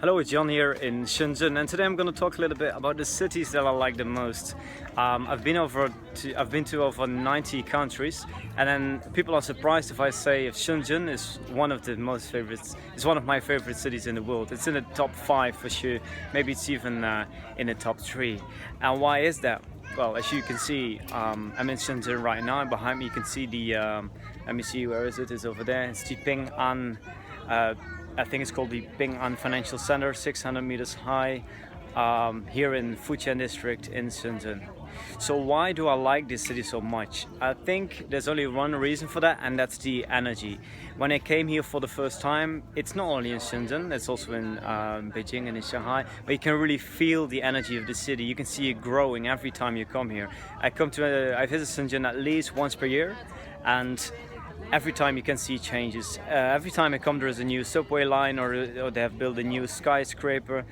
Hello, John here in Shenzhen, and today I'm going to talk a little bit about the cities that I like the most. I've been to over 90 countries, and then people are surprised if I say if Shenzhen is one of my favorite cities in the world. It's in the top 5 for sure. Maybe it's even in the top 3. And why is that? Well, as you can see, I'm in Shenzhen right now, and behind me you can see the, let me see, where is it? It's over there. It's the Ping An, I think it's called the Ping An Financial Center, 600 meters high, here in Fujian district in Shenzhen. So why do I like this city so much? I think there's only one reason for that, and that's the energy. When I came here for the first time, it's not only in Shenzhen, it's also in Beijing and in Shanghai, but you can really feel the energy of the city. You can see it growing every time you come here. I visit Shenzhen at least once per year, and every time you can see changes. Every time I come, there is a new subway line, or they have built a new skyscraper.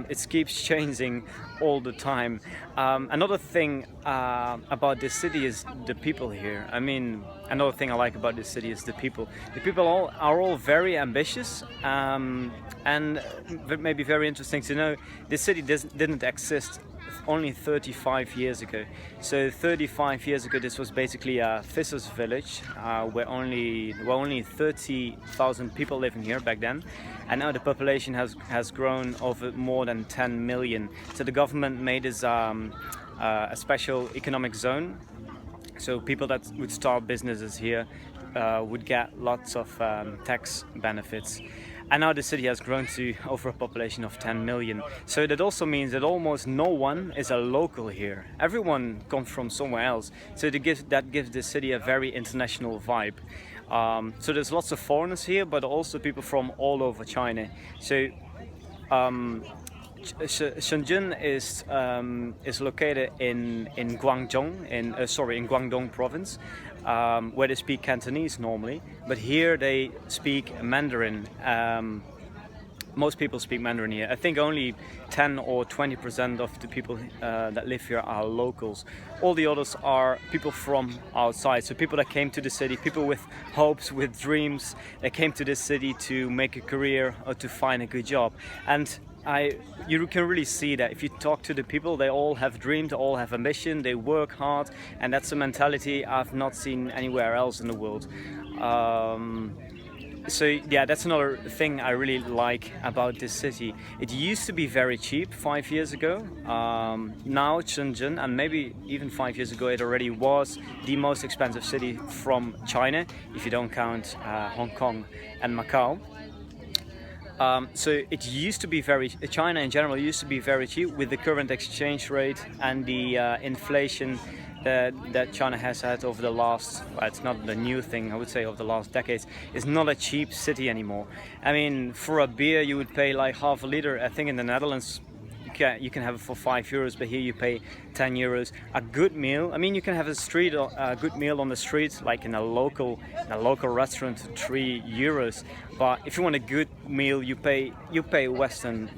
It keeps changing all the time. Another thing about this city is the people here. I mean, another thing I like about this city is the people. The people are all very ambitious, and maybe very interesting to know, this city didn't exist only 35 years ago. So 35 years ago, this was basically a fisher's village where only 30,000 people living here back then, and now the population has grown over more than 10 million. So the government made this a special economic zone, so people that would start businesses here would get lots of tax benefits. And now the city has grown to over a population of 10 million. So that also means that almost no one is a local here. Everyone comes from somewhere else. So that gives the city a very international vibe. So there's lots of foreigners here, but also people from all over China. So Shenzhen is located in Guangdong, in Guangdong province, where they speak Cantonese normally, but here they speak Mandarin. Most people speak Mandarin here. I think only 10 or 20% of the people that live here are locals. All the others are people from outside, so people that came to the city, people with hopes, with dreams. They came to this city to make a career or to find a good job. And you can really see that if you talk to the people. They all have dreams, they all have ambition, they work hard, and that's a mentality I've not seen anywhere else in the world. So yeah, that's another thing I really like about this city. It used to be very cheap 5 years ago. Now Shenzhen, and maybe even 5 years ago, it already was the most expensive city from China, if you don't count Hong Kong and Macau. So it used to be China in general used to be very cheap. With the current exchange rate and the inflation that China has had over the last, it's not the new thing, I would say over the last decades, it's not a cheap city anymore. I mean, for a beer you would pay like half a liter. I think in the Netherlands you can have it for €5, but here you pay €10. A good meal, I mean, you can have a good meal on the street, like in a local restaurant, €3. But if you want a good meal, you pay Western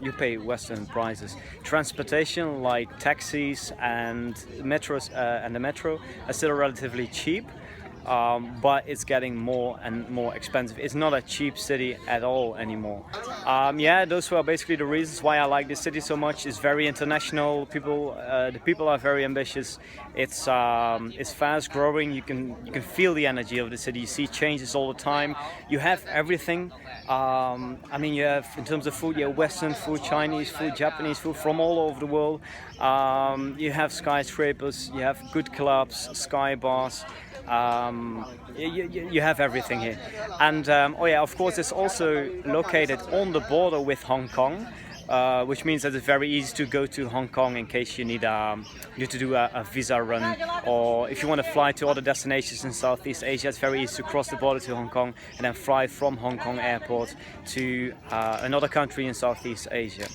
prices. Transportation, like taxis and metros and the metro, are still relatively cheap. But it's getting more and more expensive. It's not a cheap city at all anymore. Yeah, those were basically the reasons why I like this city so much. It's very international. The people are very ambitious. It's fast growing. You can feel the energy of the city. You see changes all the time. You have everything. I mean, you have, in terms of food, you have Western food, Chinese food, Japanese food from all over the world. You have skyscrapers. You have good clubs, sky bars. You have everything here. And oh yeah, of course, it's also located on the border with Hong Kong, which means that it's very easy to go to Hong Kong in case you need to do a visa run, or if you want to fly to other destinations in Southeast Asia. It's very easy to cross the border to Hong Kong and then fly from Hong Kong airport to another country in Southeast Asia.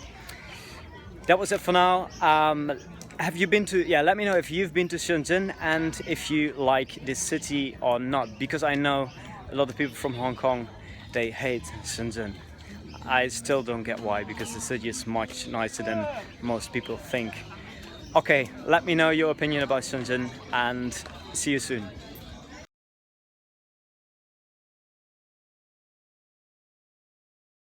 That was it for now. Have you been to, let me know if you've been to Shenzhen and if you like this city or not, because I know a lot of people from Hong Kong, they hate Shenzhen. I still don't get why, because the city is much nicer than most people think. Okay, let me know your opinion about Shenzhen, and see you soon.